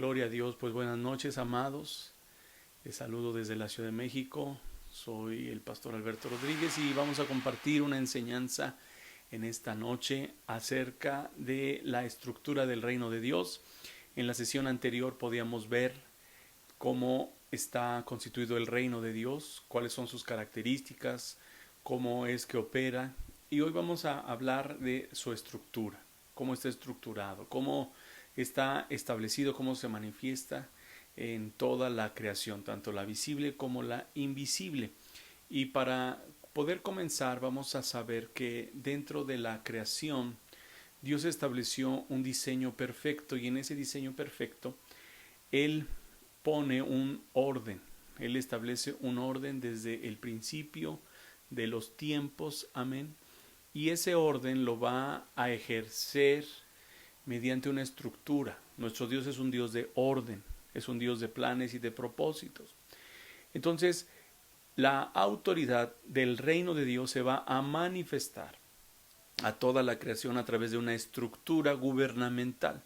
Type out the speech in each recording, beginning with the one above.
Gloria a Dios, pues buenas noches, amados. Les saludo desde la Ciudad de México. Soy el pastor Alberto Rodríguez y vamos a compartir una enseñanza en esta noche acerca de la estructura del reino de Dios. En la sesión anterior podíamos ver cómo está constituido el reino de Dios, cuáles son sus características, cómo es que opera. Y hoy vamos a hablar de su estructura, cómo está estructurado, cómo está establecido, cómo se manifiesta en toda la creación, tanto la visible como la invisible. Y para poder comenzar vamos a saber que dentro de la creación Dios estableció un diseño perfecto, y en ese diseño perfecto Él pone un orden. Él establece un orden desde el principio de los tiempos, amén, y ese orden lo va a ejercer mediante una estructura. Nuestro Dios es un Dios de orden, es un Dios de planes y de propósitos. Entonces, la autoridad del reino de Dios se va a manifestar a toda la creación a través de una estructura gubernamental,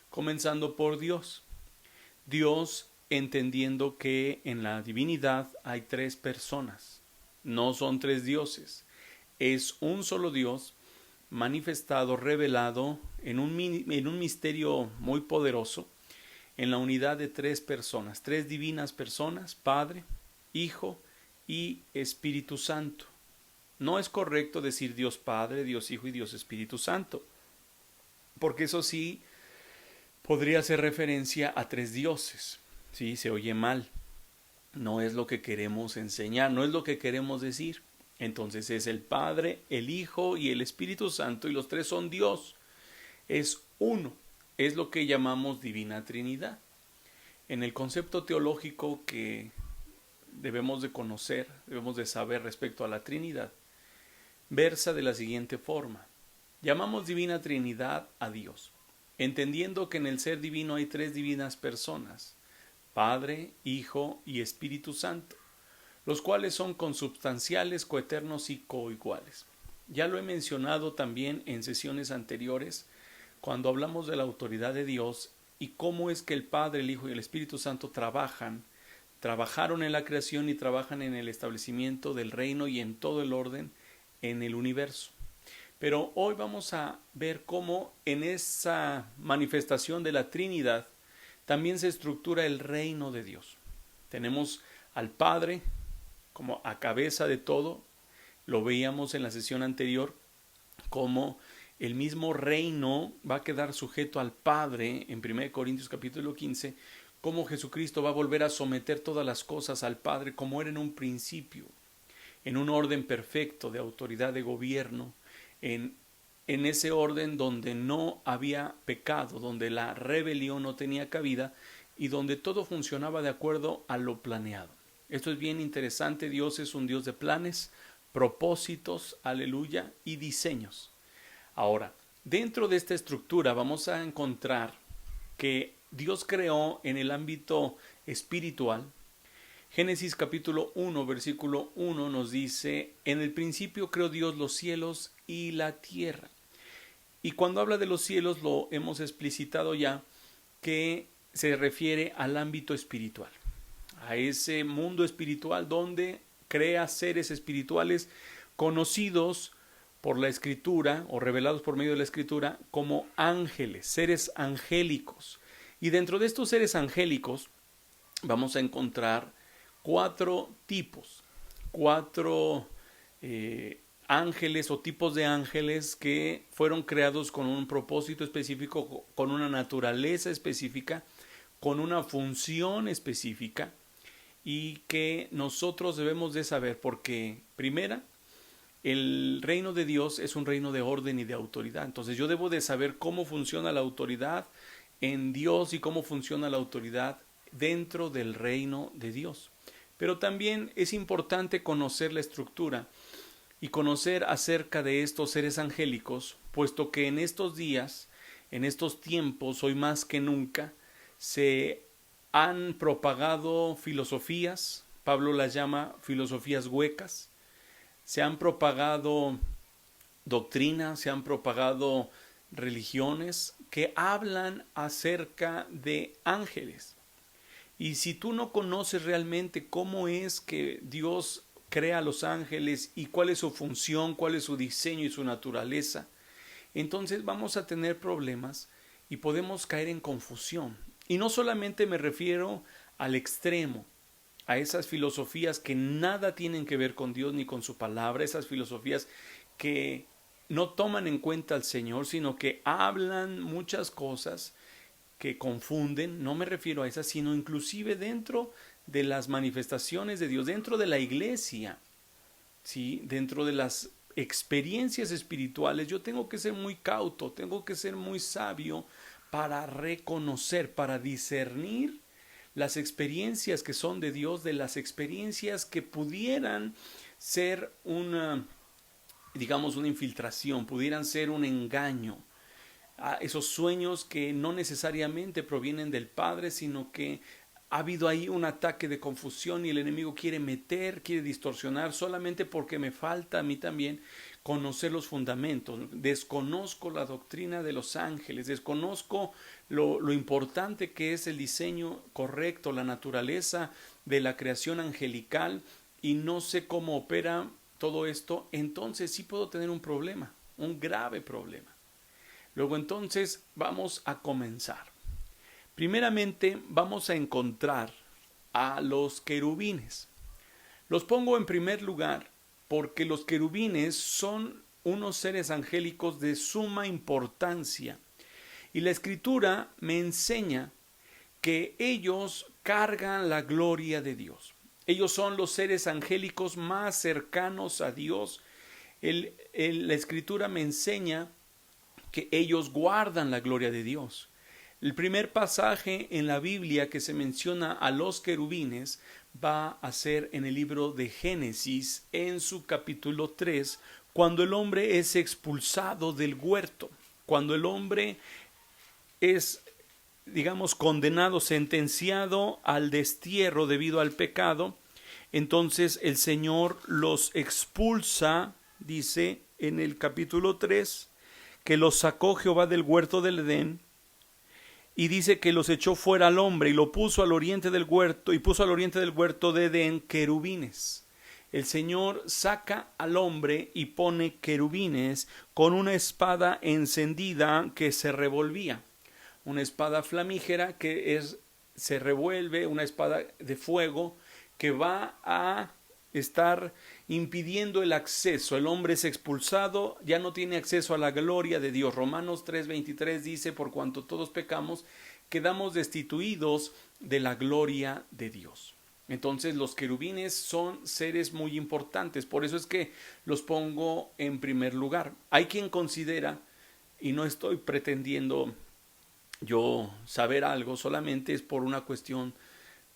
comenzando por Dios. Dios, entendiendo que en la divinidad hay tres personas, no son tres dioses, es un solo Dios manifestado, revelado en un misterio muy poderoso, en la unidad de tres personas, tres divinas personas, Padre, Hijo y Espíritu Santo. No es correcto decir Dios Padre, Dios Hijo y Dios Espíritu Santo, porque eso sí podría hacer referencia a tres dioses. Sí, se oye mal. No es lo que queremos enseñar, no es lo que queremos decir. Entonces es el Padre, el Hijo y el Espíritu Santo, y los tres son Dios. Es uno, es lo que llamamos Divina Trinidad. En el concepto teológico que debemos de conocer, debemos de saber respecto a la Trinidad, versa de la siguiente forma. Llamamos Divina Trinidad a Dios, entendiendo que en el ser divino hay tres divinas personas, Padre, Hijo y Espíritu Santo, los cuales son consubstanciales, coeternos y coiguales. Ya lo he mencionado también en sesiones anteriores, cuando hablamos de la autoridad de Dios y cómo es que el Padre, el Hijo y el Espíritu Santo trabajaron en la creación y trabajan en el establecimiento del reino y en todo el orden en el universo. Pero hoy vamos a ver cómo en esa manifestación de la Trinidad también se estructura el reino de Dios. Tenemos al Padre como a cabeza de todo. Lo veíamos en la sesión anterior, como el mismo reino va a quedar sujeto al Padre en 1 Corintios capítulo 15, como Jesucristo va a volver a someter todas las cosas al Padre como era en un principio, en un orden perfecto de autoridad de gobierno, en ese orden donde no había pecado, donde la rebelión no tenía cabida y donde todo funcionaba de acuerdo a lo planeado. Esto es bien interesante. Dios es un Dios de planes, propósitos, aleluya, y diseños. Ahora, dentro de esta estructura vamos a encontrar que Dios creó en el ámbito espiritual. Génesis capítulo 1, versículo 1 nos dice: en el principio creó Dios los cielos y la tierra. Y cuando habla de los cielos lo hemos explicitado ya, que se refiere al ámbito espiritual, a ese mundo espiritual donde crea seres espirituales conocidos por la Escritura o revelados por medio de la Escritura como ángeles, seres angélicos. Y dentro de estos seres angélicos vamos a encontrar cuatro tipos, cuatro ángeles o tipos de ángeles que fueron creados con un propósito específico, con una naturaleza específica, con una función específica, y que nosotros debemos de saber porque, primera, el reino de Dios es un reino de orden y de autoridad. Entonces yo debo de saber cómo funciona la autoridad en Dios y cómo funciona la autoridad dentro del reino de Dios. Pero también es importante conocer la estructura y conocer acerca de estos seres angélicos, puesto que en estos días, en estos tiempos, hoy más que nunca, se han propagado filosofías, Pablo las llama filosofías huecas, se han propagado doctrinas, se han propagado religiones que hablan acerca de ángeles. Y si tú no conoces realmente cómo es que Dios crea a los ángeles y cuál es su función, cuál es su diseño y su naturaleza, entonces vamos a tener problemas y podemos caer en confusión. Y no solamente me refiero al extremo, a esas filosofías que nada tienen que ver con Dios ni con su palabra, esas filosofías que no toman en cuenta al Señor, sino que hablan muchas cosas que confunden. No me refiero a esas, sino inclusive dentro de las manifestaciones de Dios, dentro de la iglesia, ¿sí? Dentro de las experiencias espirituales. Yo tengo que ser muy cauto, tengo que ser muy sabio para reconocer, para discernir las experiencias que son de Dios, de las experiencias que pudieran ser una, digamos, una infiltración, pudieran ser un engaño, a esos sueños que no necesariamente provienen del Padre, sino que ha habido ahí un ataque de confusión y el enemigo quiere meter, quiere distorsionar, solamente porque me falta a mí también conocer los fundamentos. Desconozco la doctrina de los ángeles, desconozco lo importante que es el diseño correcto, la naturaleza de la creación angelical, y no sé cómo opera todo esto. Entonces sí puedo tener un problema, un grave problema. Luego entonces vamos a comenzar. Primeramente vamos a encontrar a los querubines. Los pongo en primer lugar porque los querubines son unos seres angélicos de suma importancia. Y la Escritura me enseña que ellos cargan la gloria de Dios. Ellos son los seres angélicos más cercanos a Dios. La Escritura me enseña que ellos guardan la gloria de Dios. El primer pasaje en la Biblia que se menciona a los querubines va a ser en el libro de Génesis, en su capítulo 3, cuando el hombre es expulsado del huerto, cuando el hombre es, digamos, condenado, sentenciado al destierro debido al pecado. Entonces el Señor los expulsa, dice en el capítulo 3, que los sacó Jehová del huerto del Edén, y dice que los echó fuera al hombre y lo puso al oriente del huerto, y puso al oriente del huerto de Edén querubines. El Señor saca al hombre y pone querubines con una espada encendida que se revolvía, una espada flamígera que se revuelve, una espada de fuego que va a estar impidiendo el acceso. El hombre es expulsado, ya no tiene acceso a la gloria de Dios. Romanos 3:23 dice: por cuanto todos pecamos, quedamos destituidos de la gloria de Dios. Entonces los querubines son seres muy importantes, por eso es que los pongo en primer lugar. Hay quien considera, y no estoy pretendiendo yo saber algo, solamente es por una cuestión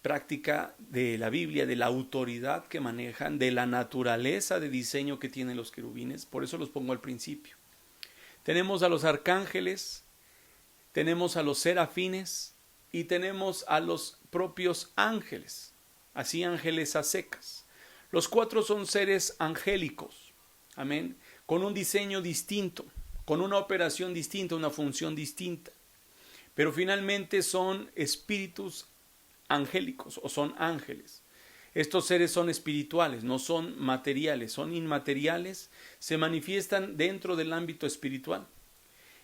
práctica de la Biblia, de la autoridad que manejan, de la naturaleza de diseño que tienen los querubines. Por eso los pongo al principio. Tenemos a los arcángeles, tenemos a los serafines y tenemos a los propios ángeles, así ángeles a secas. Los cuatro son seres angélicos, amén, con un diseño distinto, con una operación distinta, una función distinta, pero finalmente son espíritus angélicos o son ángeles. Estos seres son espirituales, no son materiales, son inmateriales, se manifiestan dentro del ámbito espiritual.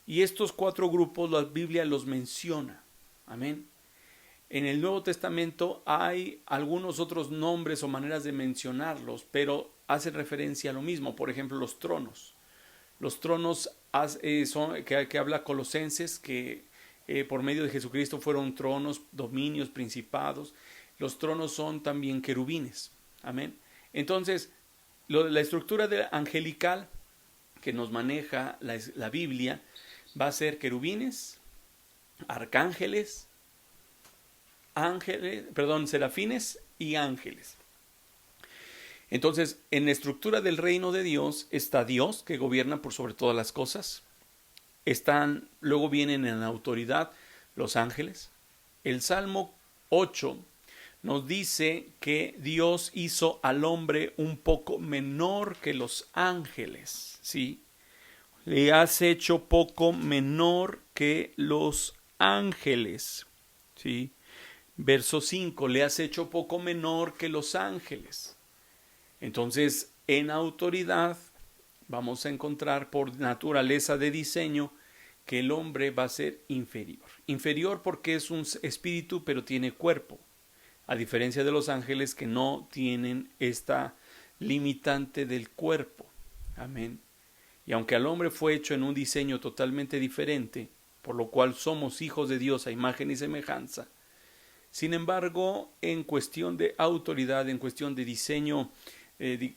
Y estos cuatro grupos la Biblia los menciona. Amén. En el Nuevo Testamento hay algunos otros nombres o maneras de mencionarlos, pero hace referencia a lo mismo. Por ejemplo, los tronos. Los tronos son, que habla Colosenses, que por medio de Jesucristo fueron tronos, dominios, principados. Los tronos son también querubines. Amén. Entonces, la estructura angelical que nos maneja la Biblia va a ser querubines, arcángeles, serafines y ángeles. Entonces, en la estructura del reino de Dios está Dios, que gobierna por sobre todas las cosas. Luego vienen en autoridad los ángeles. El Salmo 8 nos dice que Dios hizo al hombre un poco menor que los ángeles, ¿sí? le has hecho poco menor que los ángeles. ¿Sí? Verso 5, le has hecho poco menor que los ángeles. Entonces, en autoridad vamos a encontrar por naturaleza de diseño que el hombre va a ser inferior. Inferior porque es un espíritu pero tiene cuerpo, a diferencia de los ángeles que no tienen esta limitante del cuerpo. Amén. Y aunque al hombre fue hecho en un diseño totalmente diferente, por lo cual somos hijos de Dios a imagen y semejanza, sin embargo, en cuestión de autoridad, en cuestión de diseño,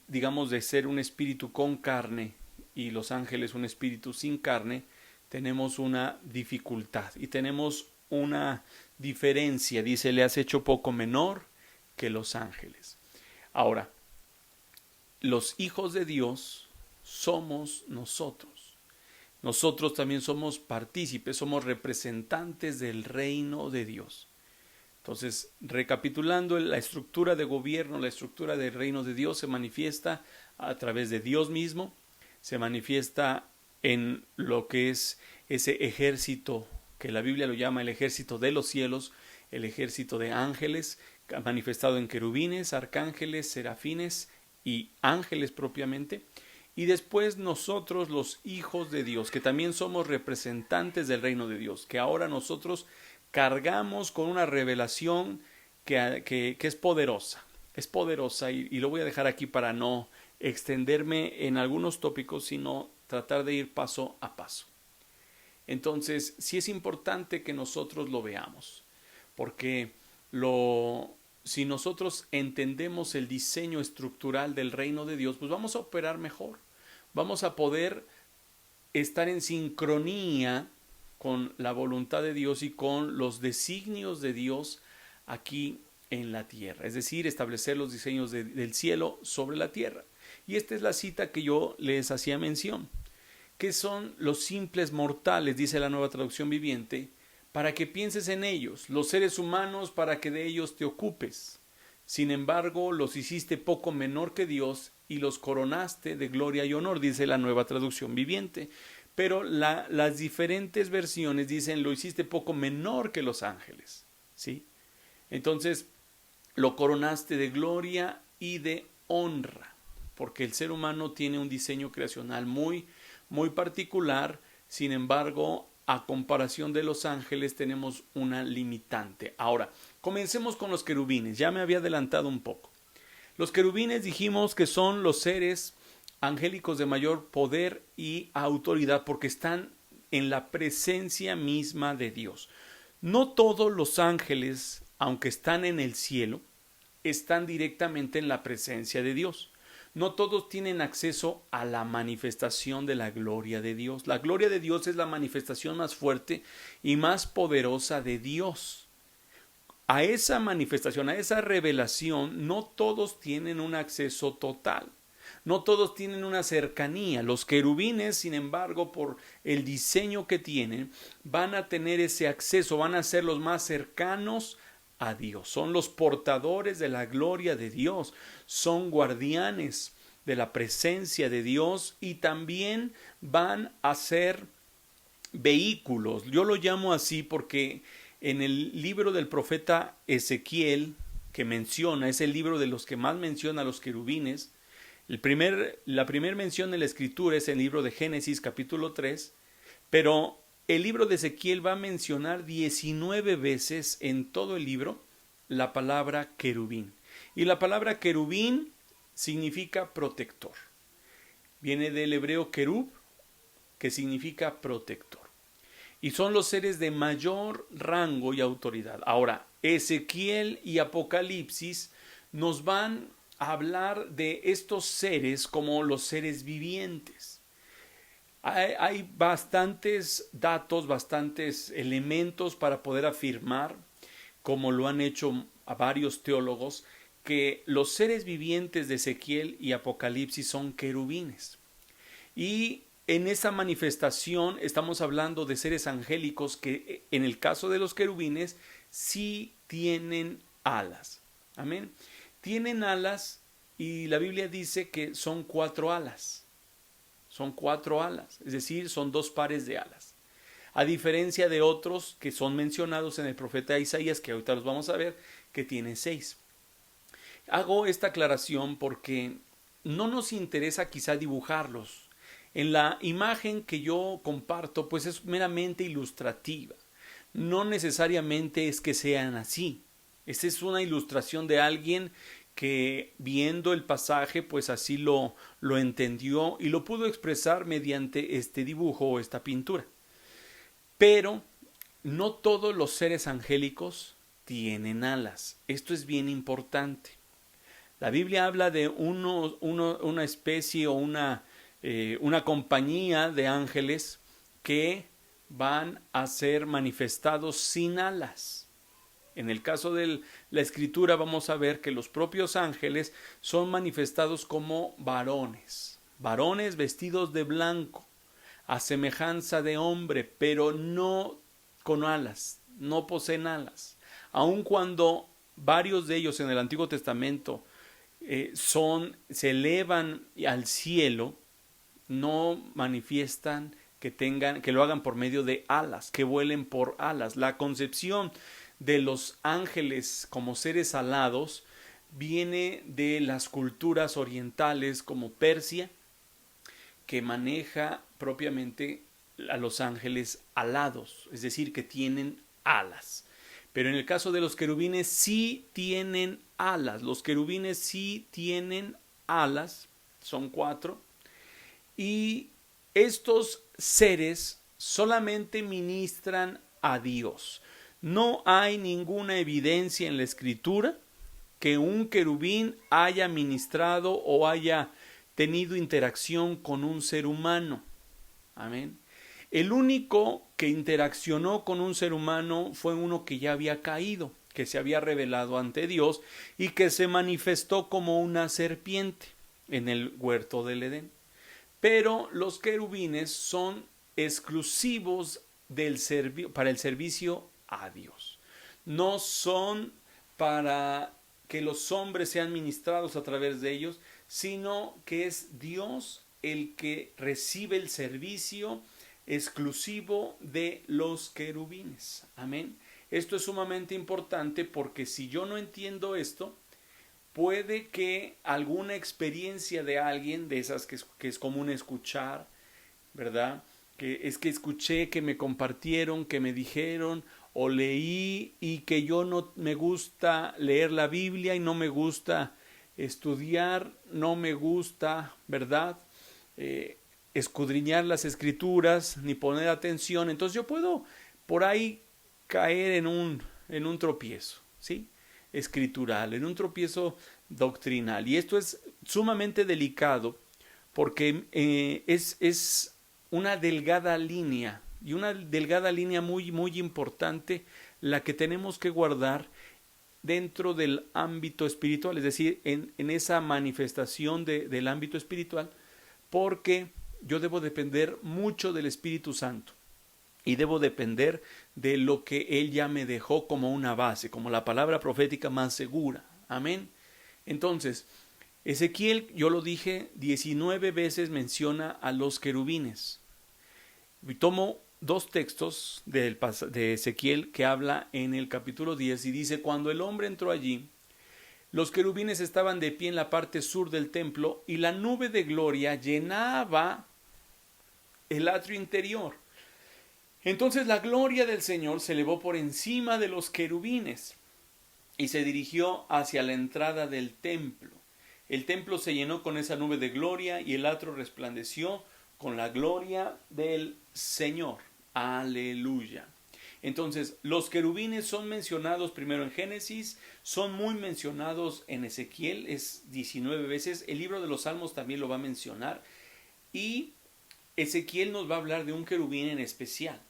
digamos de ser un espíritu con carne y los ángeles un espíritu sin carne, tenemos una dificultad y tenemos una diferencia. Dice, le has hecho poco menor que los ángeles. Ahora, los hijos de Dios somos nosotros. Nosotros también somos partícipes, somos representantes del reino de Dios. Entonces, recapitulando, la estructura de gobierno, la estructura del reino de Dios se manifiesta a través de Dios mismo, se manifiesta en lo que es ese ejército que la Biblia lo llama el ejército de los cielos, el ejército de ángeles, manifestado en querubines, arcángeles, serafines y ángeles propiamente. Y después nosotros, los hijos de Dios, que también somos representantes del reino de Dios, que ahora nosotros cargamos con una revelación que es poderosa y lo voy a dejar aquí para no extenderme en algunos tópicos, sino tratar de ir paso a paso. Entonces, sí es importante que nosotros lo veamos, porque si nosotros entendemos el diseño estructural del reino de Dios, pues vamos a operar mejor, vamos a poder estar en sincronía con la voluntad de Dios y con los designios de Dios aquí en la tierra, es decir, establecer los diseños del cielo sobre la tierra. Y esta es la cita que yo les hacía mención. ¿Qué son los simples mortales? Dice la Nueva Traducción Viviente, para que pienses en ellos, los seres humanos para que de ellos te ocupes. Sin embargo, los hiciste poco menor que Dios y los coronaste de gloria y honor, dice la Nueva Traducción Viviente. Pero las diferentes versiones dicen, lo hiciste poco menor que los ángeles. ¿Sí? Entonces, lo coronaste de gloria y de honra, porque el ser humano tiene un diseño creacional muy particular. Sin embargo, a comparación de los ángeles tenemos una limitante. Ahora, comencemos con los querubines. Ya me había adelantado un poco. Los querubines dijimos que son los seres angélicos de mayor poder y autoridad porque están en la presencia misma de Dios. No todos los ángeles, aunque están en el cielo, están directamente en la presencia de Dios. No todos tienen acceso a la manifestación de la gloria de Dios. La gloria de Dios es la manifestación más fuerte y más poderosa de Dios. A esa manifestación, a esa revelación, no todos tienen un acceso total. No todos tienen una cercanía. Los querubines, sin embargo, por el diseño que tienen, van a tener ese acceso, van a ser los más cercanos a Dios. Son los portadores de la gloria de Dios, son guardianes de la presencia de Dios y también van a ser vehículos. Yo lo llamo así porque en el libro del profeta Ezequiel, que menciona, es el libro de los que más menciona a los querubines. La primera mención en la escritura es el libro de Génesis capítulo 3, pero el libro de Ezequiel va a mencionar 19 veces en todo el libro la palabra querubín. Y la palabra querubín significa protector. Viene del hebreo querub, que significa protector. Y son los seres de mayor rango y autoridad. Ahora, Ezequiel y Apocalipsis nos van a hablar de estos seres como los seres vivientes. Hay bastantes datos, bastantes elementos para poder afirmar, como lo han hecho a varios teólogos, que los seres vivientes de Ezequiel y Apocalipsis son querubines. Y en esa manifestación estamos hablando de seres angélicos que en el caso de los querubines sí tienen alas. Amén. Tienen alas y la Biblia dice que son 4 alas. son 4 alas, es decir, son 2 pares de alas. A diferencia de otros que son mencionados en el profeta Isaías, que ahorita los vamos a ver, que tiene 6. Hago esta aclaración porque no nos interesa quizá dibujarlos. En la imagen que yo comparto, pues es meramente ilustrativa. No necesariamente es que sean así. Esta es una ilustración de alguien que viendo el pasaje, pues así lo entendió y lo pudo expresar mediante este dibujo o esta pintura. Pero no todos los seres angélicos tienen alas. Esto es bien importante. La Biblia habla de una especie o una compañía de ángeles que van a ser manifestados sin alas. En el caso de la Escritura vamos a ver que los propios ángeles son manifestados como varones vestidos de blanco, a semejanza de hombre, pero no con alas, no poseen alas. Aun cuando varios de ellos en el Antiguo Testamento se elevan al cielo, no manifiestan que lo hagan por medio de alas, que vuelen por alas. La concepción de los ángeles como seres alados viene de las culturas orientales como Persia, que maneja propiamente a los ángeles alados, es decir, que tienen alas. Pero en el caso de los querubines sí tienen alas. Los querubines sí tienen alas, son 4. Y estos seres solamente ministran a Dios. No hay ninguna evidencia en la Escritura que un querubín haya ministrado o haya tenido interacción con un ser humano. Amén. El único que interaccionó con un ser humano fue uno que ya había caído, que se había revelado ante Dios y que se manifestó como una serpiente en el huerto del Edén. Pero los querubines son exclusivos para el servicio a Dios. No son para que los hombres sean ministrados a través de ellos, sino que es Dios el que recibe el servicio exclusivo de los querubines. Amén. Esto es sumamente importante porque si yo no entiendo esto, puede que alguna experiencia de alguien, de esas que es común escuchar, ¿verdad? Que es que escuché, que me compartieron, que me dijeron o leí y que yo no me gusta leer la Biblia y no me gusta estudiar, no me gusta, ¿verdad? Escudriñar las escrituras ni poner atención. Entonces yo puedo por ahí caer en un tropiezo, ¿sí? Escritural, en un tropiezo doctrinal. Y esto es sumamente delicado porque es una delgada línea y una delgada línea muy, muy importante la que tenemos que guardar dentro del ámbito espiritual, es decir, en esa manifestación del ámbito espiritual, porque yo debo depender mucho del Espíritu Santo y debo depender de lo que Él ya me dejó como una base, como la palabra profética más segura. Amén. Entonces, Ezequiel, yo lo dije, 19 veces menciona a los querubines. Y tomo 2 textos de Ezequiel que habla en el capítulo 10 y dice: cuando el hombre entró allí, los querubines estaban de pie en la parte sur del templo y la nube de gloria llenaba el atrio interior. Entonces la gloria del Señor se elevó por encima de los querubines y se dirigió hacia la entrada del templo. El templo se llenó con esa nube de gloria y el atrio resplandeció con la gloria del Señor. Aleluya. Entonces, los querubines son mencionados primero en Génesis, son muy mencionados en Ezequiel, es 19 veces. El libro de los Salmos también lo va a mencionar. Y Ezequiel nos va a hablar de un querubín en especial.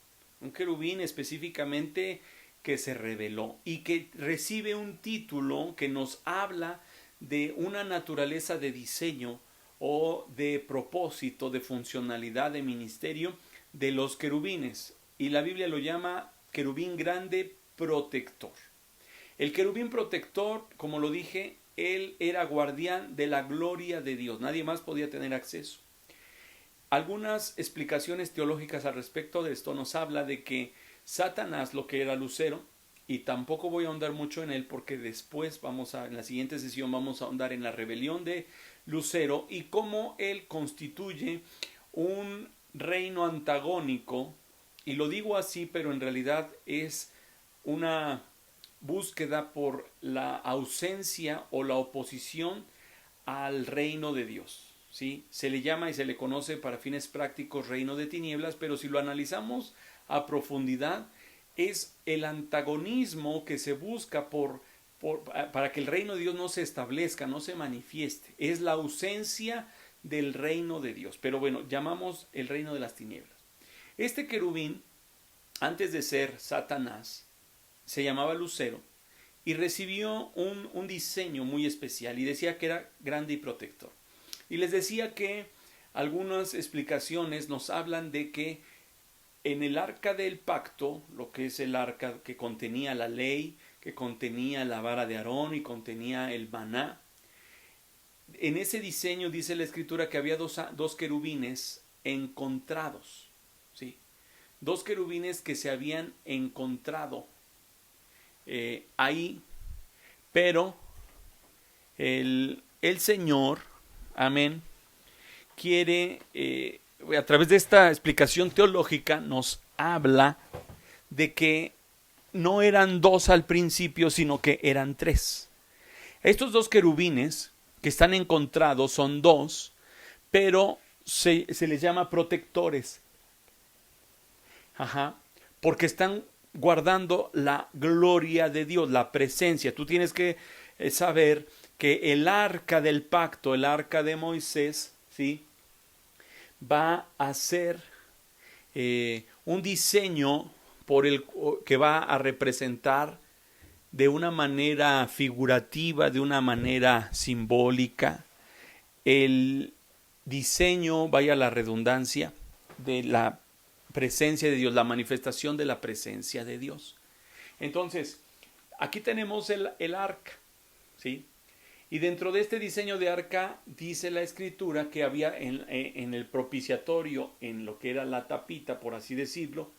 Un querubín específicamente que se reveló y que recibe un título que nos habla de una naturaleza de diseño o de propósito, de funcionalidad, de ministerio de los querubines. Y la Biblia lo llama querubín grande protector. El querubín protector, como lo dije, él era guardián de la gloria de Dios. Nadie más podía tener acceso. algunas explicaciones teológicas al respecto de esto nos habla de que Satanás, lo que era Lucero, y tampoco voy a ahondar mucho en él porque después en la siguiente sesión vamos a ahondar en la rebelión de Lucero y cómo él constituye un reino antagónico, y lo digo así, pero en realidad es una búsqueda por la ausencia o la oposición al reino de Dios. ¿Sí? Se le llama y se le conoce para fines prácticos reino de tinieblas, pero si lo analizamos a profundidad, es el antagonismo que se busca para que el reino de Dios no se establezca, no se manifieste. Es la ausencia del reino de Dios. Pero bueno, llamamos el reino de las tinieblas. Este querubín, antes de ser Satanás, se llamaba Lucero y recibió un diseño muy especial y decía que era grande y protector. Y les decía que algunas explicaciones nos hablan de que en el arca del pacto, lo que es el arca que contenía la ley, que contenía la vara de Aarón y contenía el maná, en ese diseño dice la escritura que había dos querubines encontrados, ¿sí? Dos querubines que se habían encontrado ahí, pero el Señor, amén, quiere, a través de esta explicación teológica, nos habla de que no eran dos al principio, sino que eran tres. Estos dos querubines que están encontrados son dos, pero se les llama protectores. Ajá, porque están guardando la gloria de Dios, la presencia. Tú tienes que saber que el arca del pacto, el arca de Moisés, ¿sí?, va a ser un diseño que va a representar de una manera figurativa, de una manera simbólica, el diseño, vaya la redundancia, de la presencia de Dios, la manifestación de la presencia de Dios. Entonces, aquí tenemos el arca, ¿sí? Y dentro de este diseño de arca, dice la escritura que había en el propiciatorio, en lo que era la tapita, por así decirlo,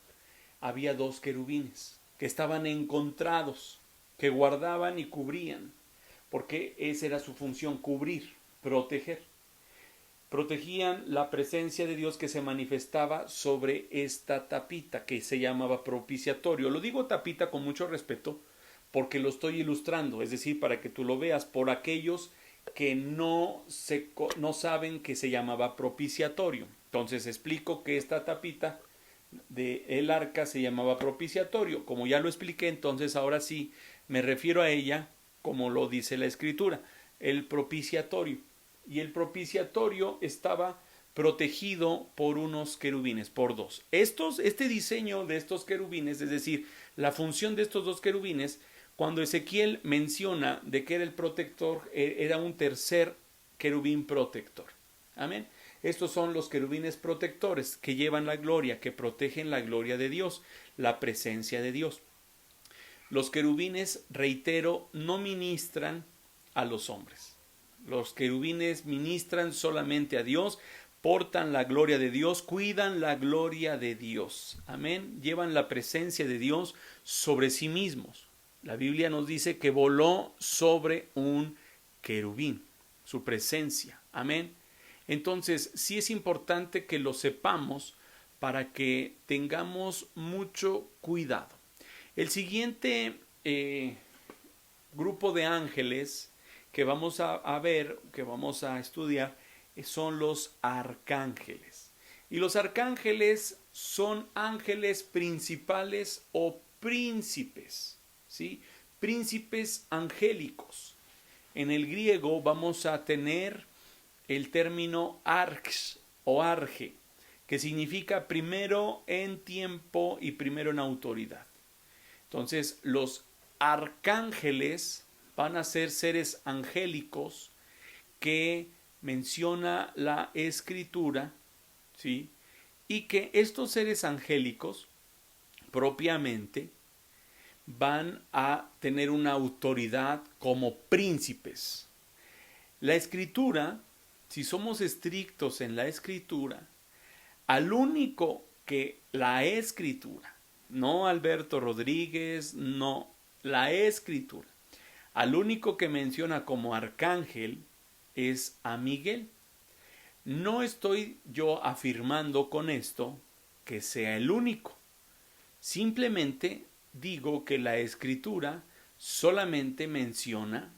había dos querubines que estaban encontrados, que guardaban y cubrían, porque esa era su función, cubrir, proteger. Protegían la presencia de Dios que se manifestaba sobre esta tapita que se llamaba propiciatorio. Lo digo tapita con mucho respeto porque lo estoy ilustrando, es decir, para que tú lo veas, por aquellos que no saben que se llamaba propiciatorio. Entonces explico que esta tapita del arca se llamaba propiciatorio. Como ya lo expliqué, entonces ahora sí me refiero a ella como lo dice la escritura, el propiciatorio. Y el propiciatorio estaba protegido por unos querubines, por dos. Este diseño de estos querubines, es decir, la función de estos dos querubines, cuando Ezequiel menciona de que era el protector, era un tercer querubín protector. Amén. Estos son los querubines protectores que llevan la gloria, que protegen la gloria de Dios, la presencia de Dios. Los querubines, reitero, no ministran a los hombres. Los querubines ministran solamente a Dios, portan la gloria de Dios, cuidan la gloria de Dios. Amén. Llevan la presencia de Dios sobre sí mismos. La Biblia nos dice que voló sobre un querubín, su presencia. Amén. Entonces, sí es importante que lo sepamos para que tengamos mucho cuidado. El siguiente grupo de ángeles que vamos a ver, que vamos a estudiar, son los arcángeles. Y los arcángeles son ángeles principales o príncipes, ¿sí? Príncipes angélicos. En el griego vamos a tener el término arx o arge, que significa primero en tiempo y primero en autoridad. Entonces, los arcángeles van a ser seres angélicos que menciona la escritura, ¿sí? Y que estos seres angélicos propiamente van a tener una autoridad como príncipes. La escritura, si somos estrictos en la escritura, al único que la Escritura, no Alberto Rodríguez, no, la Escritura, al único que menciona como arcángel es a Miguel. No estoy yo afirmando con esto que sea el único. Simplemente digo que la Escritura solamente menciona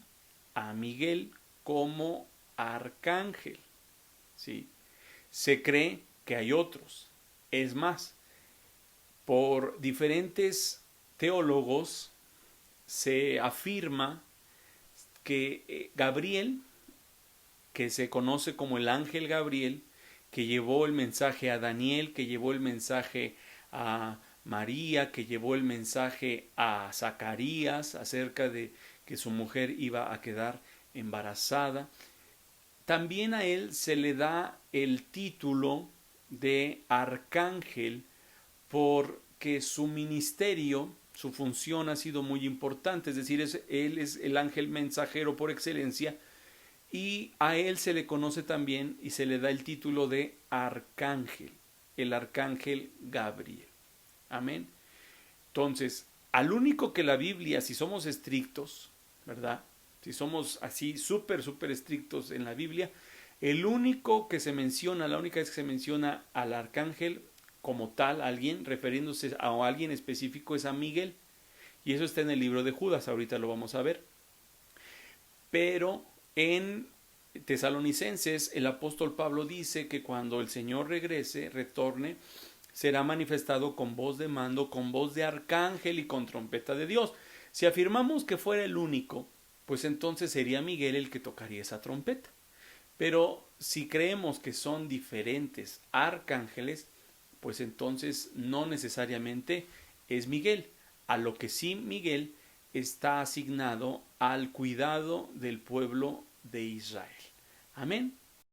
a Miguel como arcángel. ¿Sí? Se cree que hay otros. Es más, por diferentes teólogos se afirma que Gabriel, que se conoce como el ángel Gabriel, que llevó el mensaje a Daniel, que llevó el mensaje a María, que llevó el mensaje a Zacarías acerca de que su mujer iba a quedar embarazada. También a él se le da el título de arcángel porque su ministerio, su función ha sido muy importante, es decir, él es el ángel mensajero por excelencia, y a él se le conoce también y se le da el título de arcángel, el arcángel Gabriel. Amén. Entonces, al único que la Biblia, si somos estrictos, ¿verdad? Si somos así súper estrictos en la Biblia, el único que se menciona, la única vez que se menciona al arcángel como tal, alguien, refiriéndose a alguien específico, es a Miguel. Y eso está en el libro de Judas, ahorita lo vamos a ver. Pero en Tesalonicenses, el apóstol Pablo dice que cuando el Señor regrese, retorne, será manifestado con voz de mando, con voz de arcángel y con trompeta de Dios. Si afirmamos que fuera el único, pues entonces sería Miguel el que tocaría esa trompeta. Pero si creemos que son diferentes arcángeles, pues entonces no necesariamente es Miguel. A lo que sí Miguel está asignado al cuidado del pueblo de Israel. Amén.